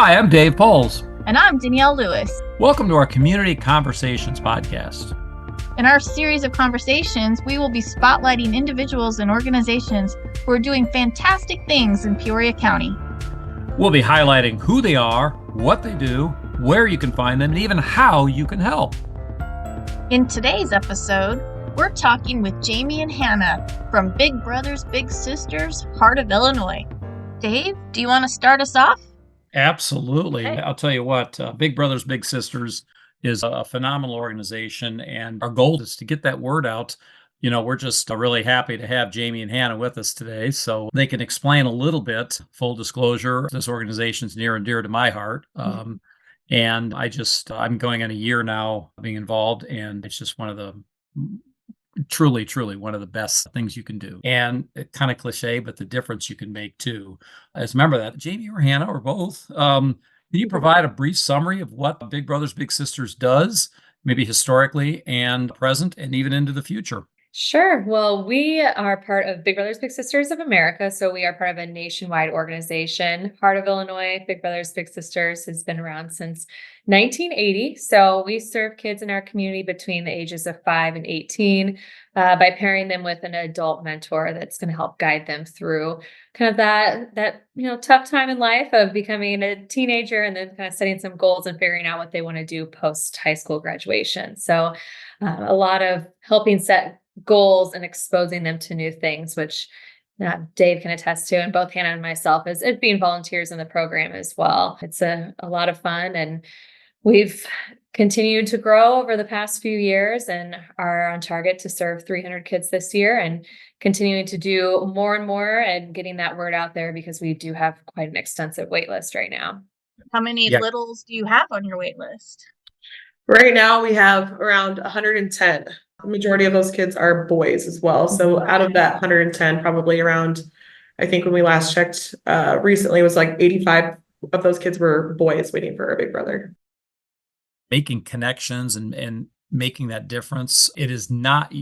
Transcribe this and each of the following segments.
Hi, I'm Dave Poles. And I'm Danielle Lewis. Welcome to our Community Conversations podcast. In our series of conversations, we will be spotlighting individuals and organizations who are doing fantastic things in Peoria County. We'll be highlighting who they are, what they do, where you can find them, and even how you can help. In today's episode, we're talking with Jamie and Hannah from Big Brothers Big Sisters, Heart of Illinois. Dave, do you want to start us off? Absolutely. Okay. I'll tell you what, Big Brothers Big Sisters is a phenomenal organization, and our goal is to get that word out. You know, we're just really happy to have Jamie and Hannah with us today so they can explain a little bit. Full disclosure, this organization's near and dear to my heart. And I'm going on a year now being involved, and it's just one of the truly one of the best things you can do. And kind of cliche, but the difference you can make too. I just remember that Jamie or Hannah or both. Can you provide a brief summary of what Big Brothers Big Sisters does, maybe historically and present and even into the future? Sure. Well, we are part of Big Brothers Big Sisters of America. So we are part of a nationwide organization. Heart of Illinois, Big Brothers Big Sisters has been around since 1980. So we serve kids in our community between the ages of 5 and 18 by pairing them with an adult mentor that's going to help guide them through kind of that tough time in life of becoming a teenager and then kind of setting some goals and figuring out what they want to do post high school graduation. So a lot of helping set goals and exposing them to new things, which Dave can attest to, and both Hannah and myself as it being volunteers in the program as well. It's a lot of fun, and we've continued to grow over the past few years and are on target to serve 300 kids this year and continuing to do more and more and getting that word out there because we do have quite an extensive wait list right now. How many littles do you have on your wait list? Right now we have around 110. The majority of those kids are boys as well. So out of that 110, probably around, I think when we last checked recently, it was like 85 of those kids were boys waiting for a big brother. Making connections and making that difference. It is not,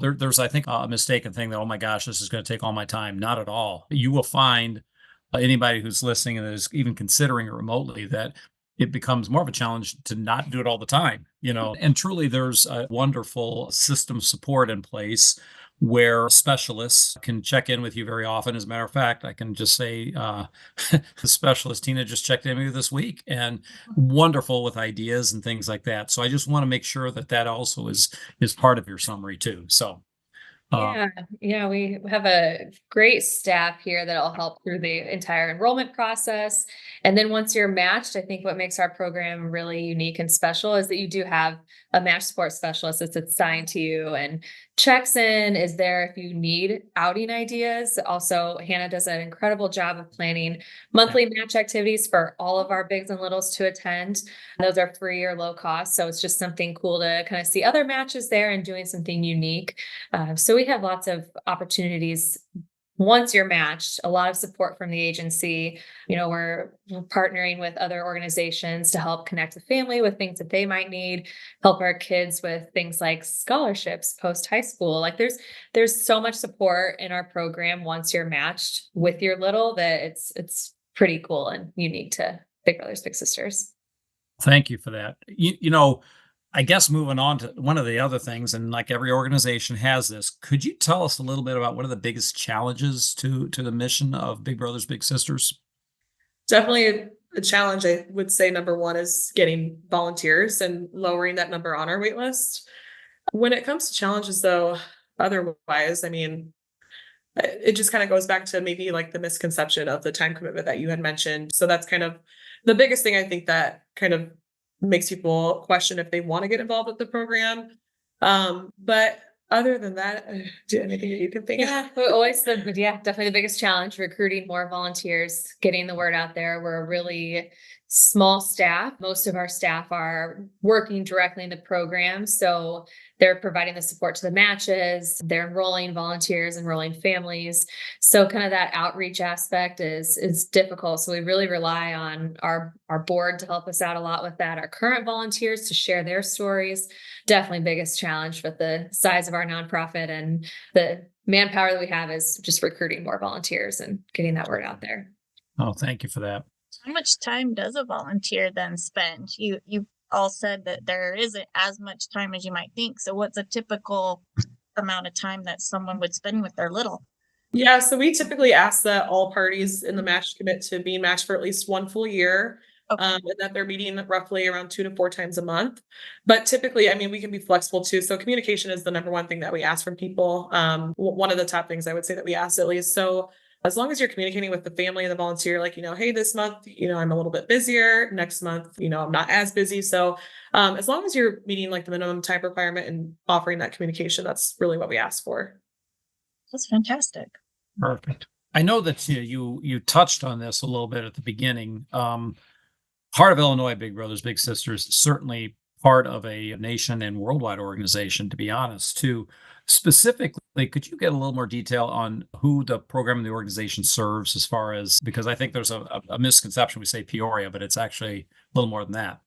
there's, I think, a mistaken thing that, oh my gosh, this is going to take all my time. Not at all. You will find anybody who's listening and is even considering it remotely that it becomes more of a challenge to not do it all the time, and truly there's a wonderful system support in place where specialists can check in with you very often. As a matter of fact, I can just say the specialist Tina just checked in with me this week and wonderful with ideas and things like that. So I just want to make sure that also is part of your summary too. So Yeah, we have a great staff here that'll help through the entire enrollment process. And then once you're matched, I think what makes our program really unique and special is that you do have a match support specialist that's assigned to you and checks in, is there if you need outing ideas. Also, Hannah does an incredible job of planning monthly match activities for all of our bigs and littles to attend. Those are free or low cost. So it's just something cool to kind of see other matches there and doing something unique. So we have lots of opportunities once you're matched, a lot of support from the agency. We're partnering with other organizations to help connect the family with things that they might need, help our kids with things like scholarships post high school. Like there's so much support in our program once you're matched with your little that it's pretty cool and unique to Big Brothers Big Sisters. Thank you for that. I guess moving on to one of the other things, and like every organization has this, could you tell us a little bit about what are the biggest challenges to the mission of Big Brothers Big Sisters? Definitely a challenge. I would say number one is getting volunteers and lowering that number on our wait list. When it comes to challenges though, otherwise, it just kind of goes back to maybe like the misconception of the time commitment that you had mentioned. So that's kind of the biggest thing I think that kind of makes people question if they want to get involved with the program. But other than that, do anything that you can think of? Definitely the biggest challenge, recruiting more volunteers, getting the word out there. We're a really small staff. Most of our staff are working directly in the program. So they're providing the support to the matches, they're enrolling volunteers, enrolling families. So kind of that outreach aspect is difficult. So we really rely on our board to help us out a lot with that. Our current volunteers to share their stories. Definitely biggest challenge with the size of our nonprofit and the manpower that we have is just recruiting more volunteers and getting that word out there. Oh, thank you for that. How much time does a volunteer then spend? You all said that there isn't as much time as you might think. So what's a typical amount of time that someone would spend with their little? Yeah, so we typically ask that all parties in the match commit to being matched for at least 1 full year. Okay. And that they're meeting roughly around 2 to 4 times a month. But typically, I mean, we can be flexible too. So communication is the number one thing that we ask from people. One of the top things I would say that we ask at least. So as long as you're communicating with the family and the volunteer, like, hey, this month, I'm a little bit busier. Next month, I'm not as busy. So as long as you're meeting like the minimum time requirement and offering that communication, that's really what we ask for. That's fantastic. Perfect. I know that you touched on this a little bit at the beginning. Heart of Illinois, Big Brothers Big Sisters, is certainly part of a nation and worldwide organization, to be honest, too. Specifically, could you get a little more detail on who the program and the organization serves, as far as, because I think there's a misconception, we say Peoria, but it's actually a little more than that.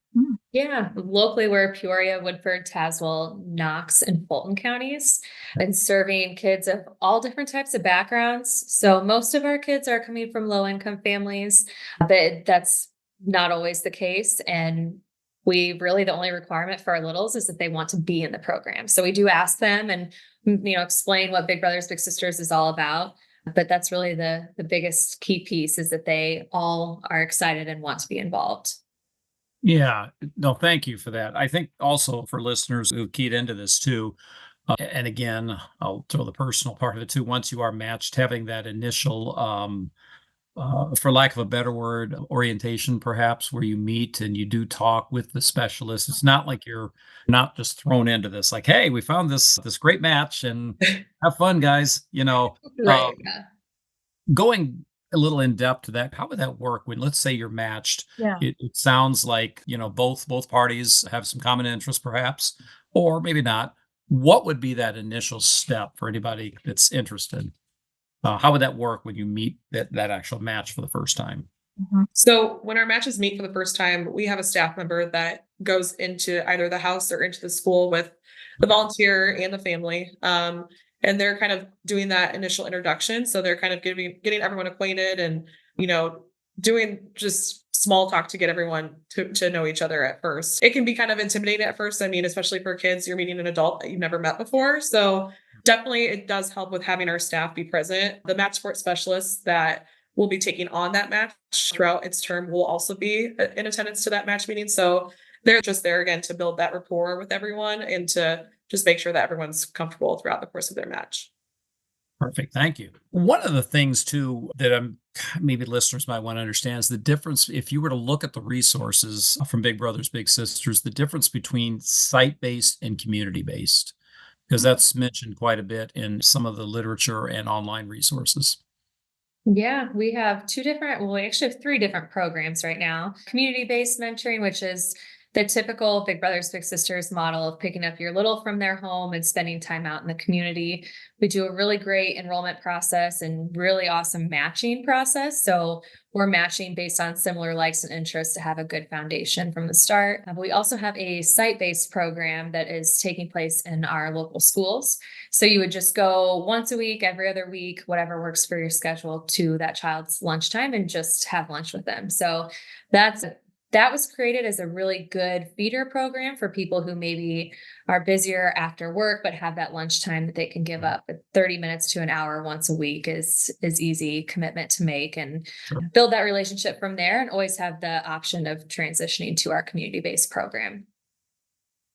Yeah, locally we're Peoria, Woodford, Tazewell, Knox, and Fulton counties, and serving kids of all different types of backgrounds. So most of our kids are coming from low income families, but that's not always the case. And the only requirement for our littles is that they want to be in the program. So we do ask them and, explain what Big Brothers Big Sisters is all about. But that's really the biggest key piece, is that they all are excited and want to be involved. Yeah, no, thank you for that. I think also for listeners who keyed into this too, and again, I'll throw the personal part of it too. Once you are matched, having that initial, for lack of a better word, orientation, perhaps, where you meet and you do talk with the specialist. It's not like you're not just thrown into this, like, hey, we found this great match and have fun, guys. Right. Yeah. Going a little in depth to that, how would that work when, let's say, you're matched? Yeah. It sounds like, both parties have some common interest, perhaps, or maybe not. What would be that initial step for anybody that's interested? How would that work when you meet that actual match for the first time? So when our matches meet for the first time, we have a staff member that goes into either the house or into the school with the volunteer and the family. And they're kind of doing that initial introduction. So they're kind of getting everyone acquainted and, doing just small talk to get everyone to know each other at first. It can be kind of intimidating at first. I mean, especially for kids, you're meeting an adult that you've never met before. So definitely it does help with having our staff be present. The match sport specialists that will be taking on that match throughout its term will also be in attendance to that match meeting. So they're just there again to build that rapport with everyone and to just make sure that everyone's comfortable throughout the course of their match. Perfect. Thank you. One of the things too that maybe listeners might want to understand is the difference. If you were to look at the resources from Big Brothers Big Sisters, the difference between site-based and community-based, because that's mentioned quite a bit in some of the literature and online resources. Yeah, we actually have 3 different programs right now. Community-based mentoring, which is the typical Big Brothers Big Sisters model of picking up your little from their home and spending time out in the community. We do a really great enrollment process and really awesome matching process. So we're matching based on similar likes and interests to have a good foundation from the start. But we also have a site-based program that is taking place in our local schools. So you would just go once a week, every other week, whatever works for your schedule, to that child's lunchtime and just have lunch with them. So that was created as a really good feeder program for people who maybe are busier after work, but have that lunchtime that they can give up. 30 minutes to an hour once a week is easy commitment to make, and build that relationship from there, and always have the option of transitioning to our community-based program.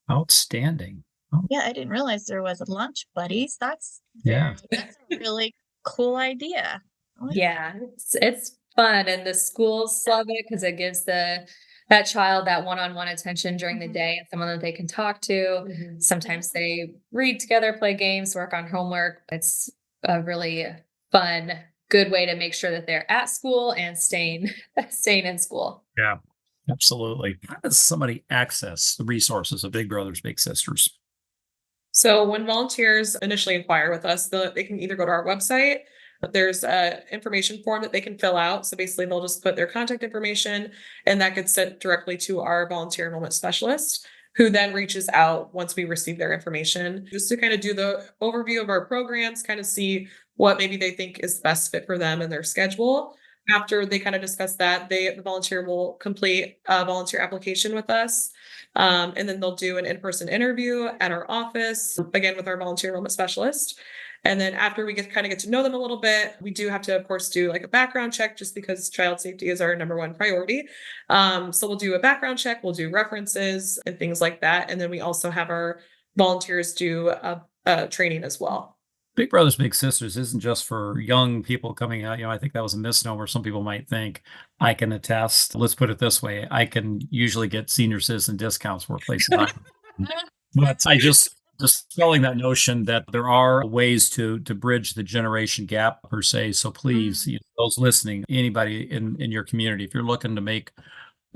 Outstanding. Yeah, I didn't realize there was a lunch buddies. That's Yeah. that's a really cool idea. Yeah, it's fun, and the schools love it because it gives that child that one-on-one attention during the day, and someone that they can talk to. Sometimes they read together, play games, work on homework. It's a really fun, good way to make sure that they're at school and staying in school. Yeah, absolutely. How does somebody access the resources of Big Brothers Big Sisters? So when volunteers initially inquire with us, they can either go to our website. There's a information form that they can fill out. So basically they'll just put their contact information, and that gets sent directly to our volunteer enrollment specialist, who then reaches out once we receive their information, just to kind of do the overview of our programs, kind of see what maybe they think is the best fit for them and their schedule. after they kind of discuss that, the volunteer will complete a volunteer application with us. And then they'll do an in-person interview at our office, again with our volunteer enrollment specialist. And then after we get to know them a little bit, we do have to, of course, do like a background check just because child safety is our number one priority. So we'll do a background check, we'll do references and things like that. And then we also have our volunteers do a training as well. Big Brothers Big Sisters isn't just for young people coming out. I think that was a misnomer. Some people might think. I can attest. Let's put it this way: I can usually get senior citizen discounts where places but I just dispelling that notion that there are ways to bridge the generation gap per se. So please, those listening, anybody in your community, if you're looking to make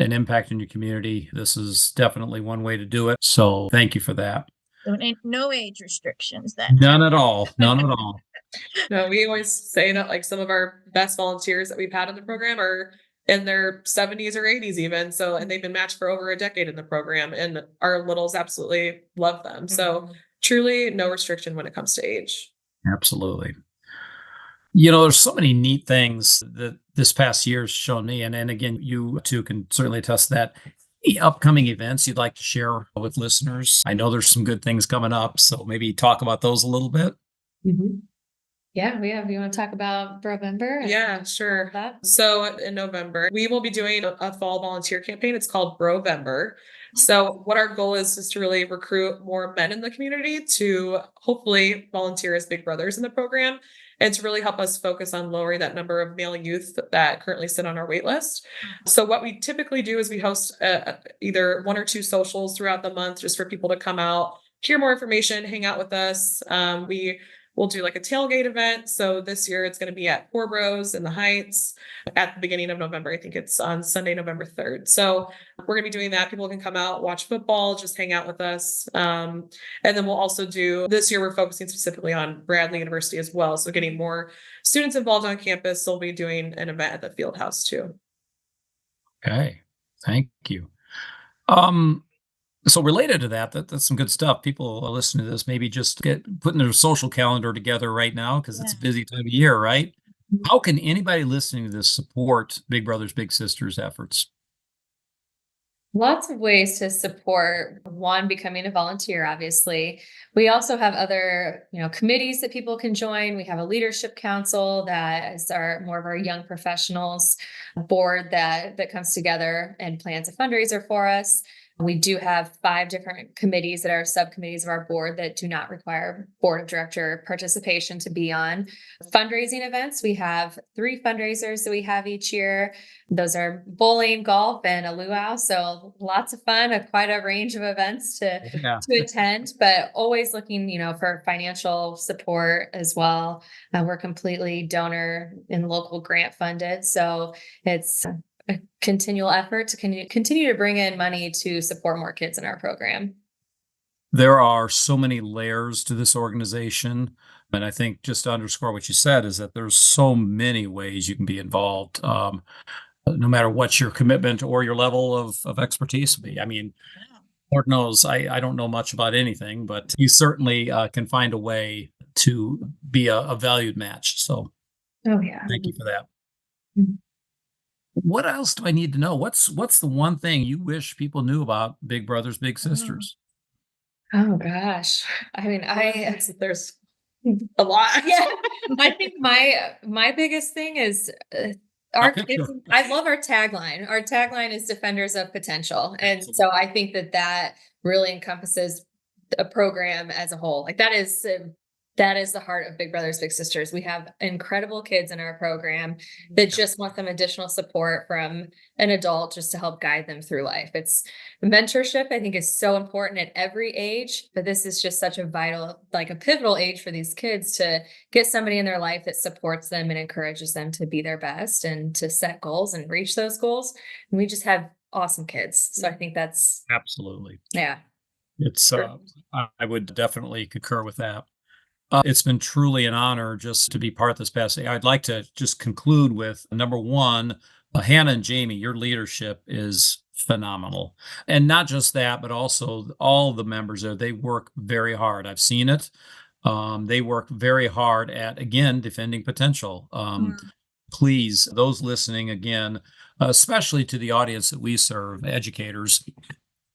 an impact in your community, this is definitely one way to do it. So thank you for that. So no age restrictions then. None at all. None at all. No, we always say that like some of our best volunteers that we've had in the program are in their 70s or 80s even. So, and they've been matched for over a decade in the program, and our littles absolutely love them. So truly no restriction when it comes to age. Absolutely. There's so many neat things that this past year has shown me. And again, you too can certainly attest that. Any upcoming events you'd like to share with listeners? I know there's some good things coming up, so maybe talk about those a little bit. Yeah, you want to talk about November? Yeah, sure. That? So in November, we will be doing a fall volunteer campaign. It's called Brovember. So what our goal is to really recruit more men in the community to hopefully volunteer as big brothers in the program, and to really help us focus on lowering that number of male youth that currently sit on our wait list. So what we typically do is we host either 1 or 2 socials throughout the month just for people to come out, hear more information, hang out with us. We'll do like a tailgate event. So this year it's going to be at Four Bros in the Heights at the beginning of November. I think it's on Sunday, November 3rd. So we're going to be doing that. People can come out, watch football, just hang out with us. And then we'll also this year we're focusing specifically on Bradley University as well. So getting more students involved on campus. So we'll be doing an event at the field house too. Okay. Thank you. So related to that's some good stuff. People listening to this maybe just putting their social calendar together right now because it's a busy time of year, right? How can anybody listening to this support Big Brothers Big Sisters efforts? Lots of ways to support. One, becoming a volunteer, obviously. We also have other, committees that people can join. We have a leadership council that is more of our young professionals board that comes together and plans a fundraiser for us. We do have 5 different committees that are subcommittees of our board that do not require board of director participation to be on. Fundraising events, we have 3 fundraisers that we have each year. Those are bowling, golf, and a luau. So lots of fun, quite a range of events to attend, but always looking, for financial support as well. We're completely donor and local grant funded. So it's a continual effort to continue to bring in money to support more kids in our program. There are so many layers to this organization. And I think just to underscore what you said is that there's so many ways you can be involved, no matter what your commitment or your level of expertise be. I mean, Lord knows I don't know much about anything, but you certainly can find a way to be a valued match. So thank you for that. What else do I need to know? What's the one thing you wish people knew about Big Brothers Big Sisters? Oh gosh. I mean, there's a lot. Yeah. I think my biggest thing is our kids. I love our tagline. Our tagline is Defenders of Potential. And so I think that really encompasses a program as a whole. Like that is the heart of Big Brothers Big Sisters. We have incredible kids in our program that just want some additional support from an adult just to help guide them through life. It's mentorship, I think, is so important at every age, but this is just such a vital, like a pivotal age for these kids to get somebody in their life that supports them and encourages them to be their best and to set goals and reach those goals. And we just have awesome kids. So I think that's absolutely. Yeah. It's I would definitely concur with that. It's been truly an honor just to be part of this past day. I'd like to just conclude with number one, Hannah and Jamie, your leadership is phenomenal. And not just that, but also all the members there, they work very hard. I've seen it. They work very hard at, again, defending potential. please, those listening again, especially to the audience that we serve, educators,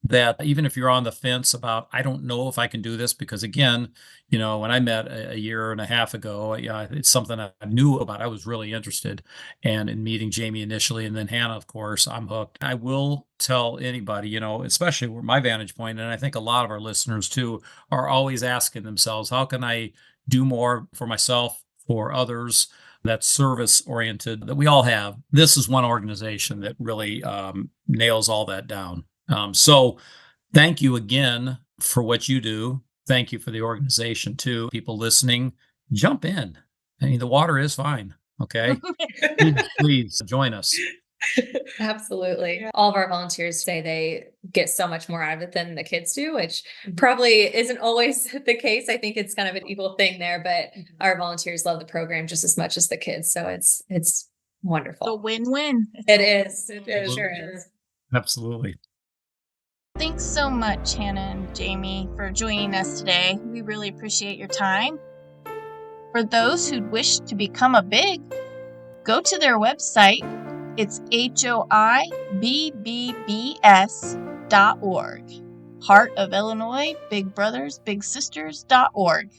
that even if you're on the fence about, I don't know if I can do this, because again, when I met a year and a half ago, yeah, it's something I knew about. I was really interested. And in meeting Jamie initially, and then Hannah, of course, I'm hooked. I will tell anybody, especially where my vantage point, and I think a lot of our listeners too, are always asking themselves, how can I do more for myself, for others? That's service oriented that we all have. This is one organization that really nails all that down. So thank you again for what you do. Thank you for the organization too. People listening, jump in. I mean, the water is fine. Okay. Please join us. Absolutely. Yeah. All of our volunteers say they get so much more out of it than the kids do, which probably isn't always the case. I think it's kind of an equal thing there, but our volunteers love the program just as much as the kids. So it's It's a wonderful. win-win. It is. It It is. sure Sure. is. Absolutely. Thanks so much, Hannah and Jamie, for joining us today. We really appreciate your time. For those who'd wish to become a BIG, go to their website. It's HOIBBBS.org. Heart of Illinois, Big Brothers, Big Sisters.org.